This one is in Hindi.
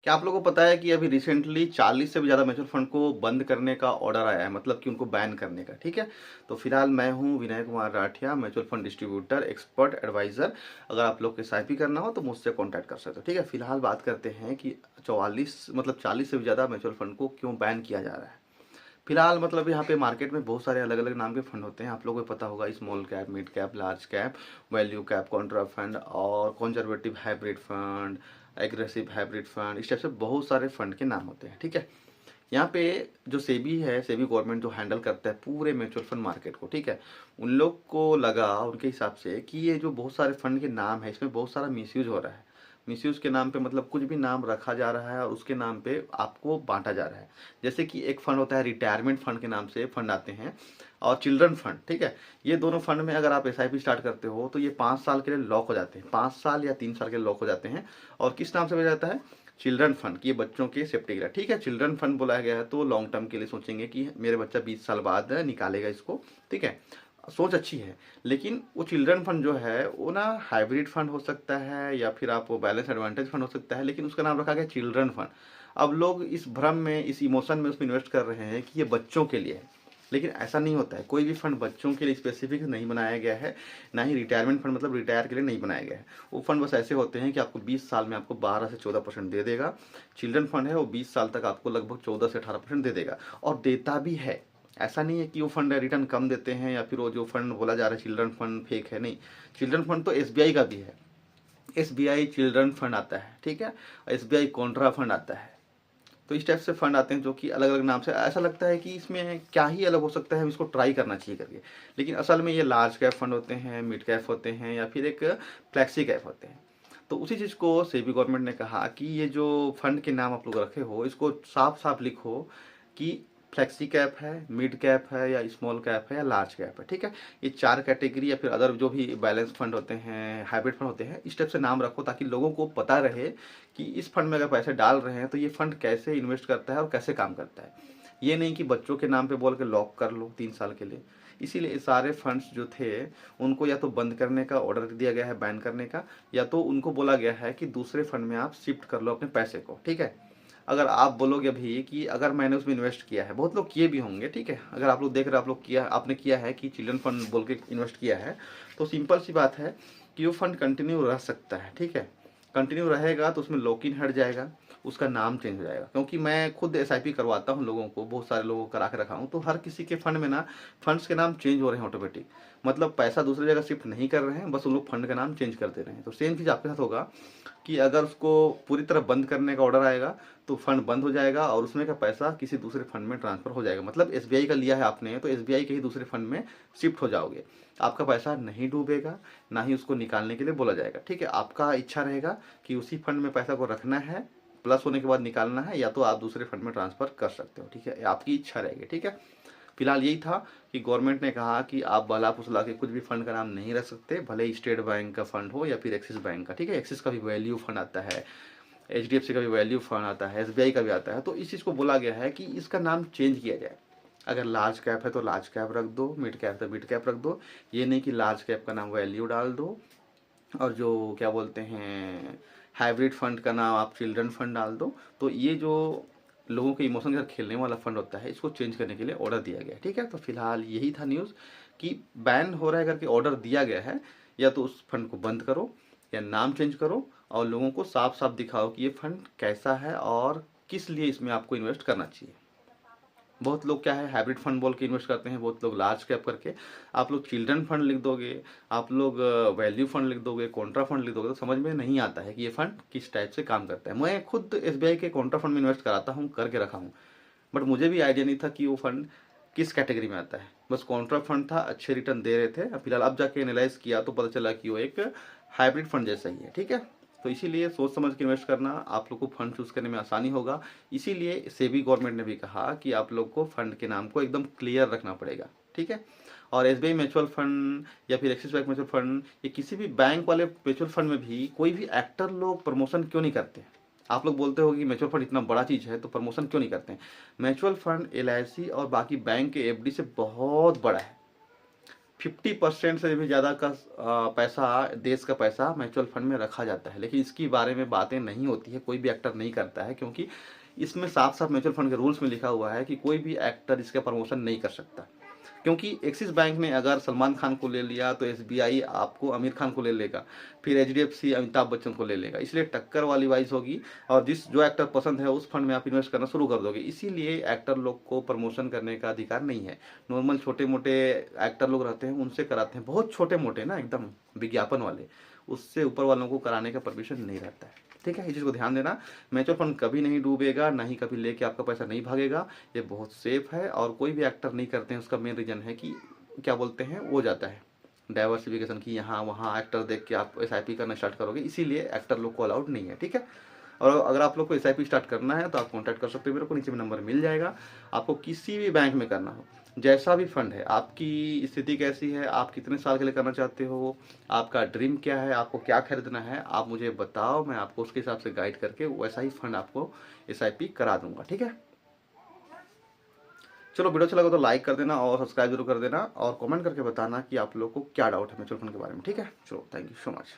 क्या आप लोगों को पता है कि अभी रिसेंटली 40 से भी ज़्यादा म्यूचुअल फंड को बंद करने का ऑर्डर आया है, मतलब कि उनको बैन करने का। ठीक है, तो फिलहाल मैं हूँ Vinay Kumar Rathia, mutual fund distributor, expert advisor. अगर आप लोग को एसआईपी करना हो तो मुझसे कॉन्टैक्ट कर सकते हो। ठीक है, फिलहाल बात करते हैं कि 44 मतलब 40 से भी ज़्यादा म्यूचुअल फंड को क्यों बैन किया जा रहा है। फिलहाल मतलब यहाँ पे मार्केट में बहुत सारे अलग अलग नाम के फंड होते हैं, आप लोगों को पता होगा, small cap, mid cap, large cap, value cap, contra fund और conservative hybrid fund, aggressive hybrid fund, इस टाइप से बहुत सारे फंड के नाम होते हैं। ठीक है, यहाँ पे जो सेबी है, सेबी गवर्नमेंट जो हैंडल करता है पूरे म्यूचुअल फंड मार्केट को, ठीक है, उन लोग को लगा उनके हिसाब से कि ये जो बहुत सारे फंड के नाम है इसमें बहुत सारा मिसयूज हो रहा है। मिसयूज के नाम पे मतलब कुछ भी नाम रखा जा रहा है और उसके नाम पे आपको बांटा जा रहा है। जैसे कि एक फंड होता है रिटायरमेंट फंड के नाम से फंड आते हैं, और चिल्ड्रन फंड। ठीक है, ये दोनों फंड में अगर आप एसआईपी स्टार्ट करते हो तो ये 5 साल के लिए लॉक हो जाते हैं, 5 साल या 3 साल के लिए लॉक हो जाते हैं। और किस नाम से हो जाता है? चिल्ड्रन फंड, कि ये बच्चों के सेफ्टी के लिए। ठीक है, चिल्ड्रन फंड बोला गया है तो लॉन्ग टर्म के लिए सोचेंगे कि मेरे बच्चा 20 साल बाद निकालेगा इसको। ठीक है, सोच अच्छी है, लेकिन वो चिल्ड्रन फंड जो है वो ना हाइब्रिड फंड हो सकता है या फिर आप बैलेंस एडवांटेज फंड हो सकता है, लेकिन उसका नाम रखा गया चिल्ड्रन फंड। अब लोग इस भ्रम में, इस इमोशन में उसमें इन्वेस्ट कर रहे हैं कि ये बच्चों के लिए है, लेकिन ऐसा नहीं होता है। कोई भी फंड बच्चों के लिए स्पेसिफिक नहीं बनाया गया है, ना ही रिटायरमेंट फंड मतलब रिटायर के लिए नहीं बनाया गया है। वो फंड बस ऐसे होते हैं कि आपको 20 साल में आपको 12 से 14% दे देगा। चिल्ड्रन फंड है वो 20 साल तक आपको लगभग 14 से 18% दे देगा, और देता भी है। ऐसा नहीं है कि वो फंड रिटर्न कम देते हैं या फिर वो जो फंड बोला जा रहा है चिल्ड्रन फंड फेक है, नहीं। चिल्ड्रन फंड तो एसबीआई का भी है, एसबीआई चिल्ड्रन फंड आता है। ठीक है, एसबीआई कॉन्ट्रा फंड आता है। तो इस टाइप से फंड आते हैं जो कि अलग अलग नाम से, ऐसा लगता है कि इसमें क्या ही अलग हो सकता है, हम इसको ट्राई करना चाहिए करके। लेकिन असल में ये लार्ज कैप फंड होते हैं, मिड कैप होते हैं या फिर एक फ्लैक्सी कैप होते हैं। तो उसी चीज़ को सेबी गवर्नमेंट ने कहा कि ये जो फंड के नाम आप लोग रखे हो इसको साफ साफ लिखो कि फ्लेक्सी कैप है, मिड कैप है या स्मॉल कैप है या लार्ज कैप है। ठीक है, ये 4 कैटेगरी या फिर अदर जो भी बैलेंस फंड होते हैं, हाइब्रिड फंड होते हैं, इस टाइप से नाम रखो ताकि लोगों को पता रहे कि इस फंड में अगर पैसे डाल रहे हैं तो ये फंड कैसे इन्वेस्ट करता है और कैसे काम करता है। ये नहीं कि बच्चों के नाम पे बोल के लॉक कर लो 3 साल के लिए। इसीलिए ये सारे फंड्स जो थे उनको या तो बंद करने का ऑर्डर दिया गया है, बैन करने का, या तो उनको बोला गया है कि दूसरे फंड में आप शिफ्ट कर लो अपने पैसे को। ठीक है, अगर आप बोलोगे अभी कि अगर मैंने उसमें इन्वेस्ट किया है, बहुत लोग किए भी होंगे। ठीक है, अगर आप लोग देख रहे हो, आप लोग किया, आपने किया है कि चिल्ड्रन फंड बोल के इन्वेस्ट किया है, तो सिंपल सी बात है कि वो फंड कंटिन्यू रह सकता है। ठीक है, कंटिन्यू रहेगा तो उसमें लॉक इन हट जाएगा, उसका नाम चेंज हो जाएगा। क्योंकि मैं खुद एसआईपी करवाता हूँ लोगों को, बहुत सारे लोगों को करा के रखा हूँ, तो हर किसी के फंड में ना फंड्स के नाम चेंज हो रहे हैं ऑटोमेटिक। मतलब पैसा दूसरी जगह शिफ्ट नहीं कर रहे हैं, बस वो लोग फंड का नाम चेंज कर दे रहे हैं। तो सेम चीज़ आपके साथ होगा कि अगर उसको पूरी तरह बंद करने का ऑर्डर आएगा तो फंड बंद हो जाएगा और उसमें का पैसा किसी दूसरे फंड में ट्रांसफर हो जाएगा। मतलब एसबीआई का लिया है आपने तो एसबीआई के ही दूसरे फंड में शिफ्ट हो जाओगे। आपका पैसा नहीं डूबेगा, ना ही उसको निकालने के लिए बोला जाएगा। ठीक है, आपका इच्छा रहेगा कि उसी फंड में पैसा को रखना है, प्लस होने के बाद निकालना है, या तो आप दूसरे फंड में ट्रांसफर कर सकते हो। ठीक है, आपकी इच्छा रहेगी। ठीक है, फिलहाल यही था कि गवर्नमेंट ने कहा कि आप बला फुसला के कुछ भी फंड का नाम नहीं रख सकते, भले ही स्टेट बैंक का फंड हो या फिर एक्सिस बैंक का। ठीक है, एक्सिस का भी वैल्यू फंड आता है, एचडीएफसी का भी वैल्यू फंड आता है, एसबीआई का भी आता है। तो इस चीज़ को बोला गया है कि इसका नाम चेंज किया जाए। अगर लार्ज कैप है तो लार्ज कैप रख दो, मिड कैप तो मिड कैप रख दो। ये नहीं कि लार्ज कैप का नाम वैल्यू डाल दो और जो क्या बोलते हैं हाइब्रिड फंड का नाम आप चिल्ड्रन फंड डाल दो। तो ये जो लोगों के इमोशन के साथ खेलने वाला फंड होता है, इसको चेंज करने के लिए ऑर्डर दिया गया है। ठीक है, तो फिलहाल यही था न्यूज़ कि बैन हो रहा है करके ऑर्डर दिया गया है। या तो उस फंड को बंद करो या नाम चेंज करो और लोगों को साफ साफ दिखाओ कि ये फंड कैसा है और किस लिए इसमें आपको इन्वेस्ट करना चाहिए। बहुत लोग क्या है हाइब्रिड फंड बोल के इन्वेस्ट करते हैं, बहुत लोग लार्ज कैप करके। आप लोग चिल्ड्रन फंड लिख दोगे, आप लोग वैल्यू फंड लिख दोगे, कॉन्ट्रा फंड लिख दोगे, तो समझ में नहीं आता है कि ये फंड किस टाइप से काम करता है। मैं खुद एसबीआई के कॉन्ट्रा फंड में इन्वेस्ट कराता हूँ, करके रखा हूँ, बट मुझे भी आइडिया नहीं था कि वो फंड किस कैटेगरी में आता है। बस कॉन्ट्रा फंड था, अच्छे रिटर्न दे रहे थे। फिलहाल अब जाके एनालाइज किया तो पता चला कि वो एक हाइब्रिड फंड जैसा ही है। ठीक है, तो इसीलिए सोच समझ के इन्वेस्ट करना, आप लोग को फंड चूज करने में आसानी होगा। इसीलिए सेबी गवर्नमेंट ने भी कहा कि आप लोग को फंड के नाम को एकदम क्लियर रखना पड़ेगा। ठीक है, और एसबीआई म्यूचुअल फंड या फिर एक्सिस बैंक म्यूचुअल फंड या किसी भी बैंक वाले म्यूचुअल फंड में भी कोई भी एक्टर लोग प्रमोशन क्यों नहीं करते? आप लोग बोलते हो कि म्यूचुअल फंड इतना बड़ा चीज़ है तो प्रमोशन क्यों नहीं करते हैं? म्यूचुअल फंड एलआईसी और बाकी बैंक के एफडी से बहुत बड़ा है। 50% से भी ज़्यादा का पैसा, देश का पैसा म्यूचुअल फंड में रखा जाता है, लेकिन इसके बारे में बातें नहीं होती है, कोई भी एक्टर नहीं करता है, क्योंकि इसमें साफ साफ म्यूचुअल फंड के रूल्स में लिखा हुआ है कि कोई भी एक्टर इसका प्रमोशन नहीं कर सकता। क्योंकि एक्सिस बैंक ने अगर सलमान खान को ले लिया तो एसबीआई आपको आमिर खान को ले लेगा, फिर एचडीएफसी अमिताभ बच्चन को ले लेगा, इसलिए टक्कर वाली वाइज होगी और जो एक्टर पसंद है उस फंड में आप इन्वेस्ट करना शुरू कर दोगे। इसीलिए एक्टर लोग को प्रमोशन करने का अधिकार नहीं है। नॉर्मल छोटे मोटे एक्टर लोग रहते हैं उनसे कराते हैं, बहुत छोटे मोटे ना एकदम विज्ञापन वाले, उससे ऊपर वालों को कराने का परमिशन नहीं रहता है। ठीक है, इस चीज़ को ध्यान देना। म्यूचुअल फंड कभी नहीं डूबेगा, ना ही कभी लेके आपका पैसा नहीं भागेगा, ये बहुत सेफ है। और कोई भी एक्टर नहीं करते हैं, उसका मेन रीजन है कि क्या बोलते हैं, वो जाता है डाइवर्सिफिकेशन की, यहाँ वहाँ एक्टर देख के आप एसआईपी करना स्टार्ट करोगे, इसीलिए एक्टर लोग को अलाउड नहीं है। ठीक है, और अगर आप लोग को एसआईपी स्टार्ट करना है तो आप कॉन्टैक्ट कर सकते हो मेरे को, नीचे में नंबर मिल जाएगा। आपको किसी भी बैंक में करना हो, जैसा भी फंड है, आपकी स्थिति कैसी है, आप कितने साल के लिए करना चाहते हो, आपका ड्रीम क्या है, आपको क्या खरीदना है, आप मुझे बताओ, मैं आपको उसके हिसाब से गाइड करके वैसा ही फंड आपको एसआईपी करा दूंगा। ठीक है, चलो वीडियो अच्छा लगा तो लाइक कर देना और सब्सक्राइब जरूर कर देना और कमेंट करके बताना कि आप लोग को क्या डाउट है म्यूचुअल फंड के बारे में। ठीक है, चलो थैंक यू सो मच।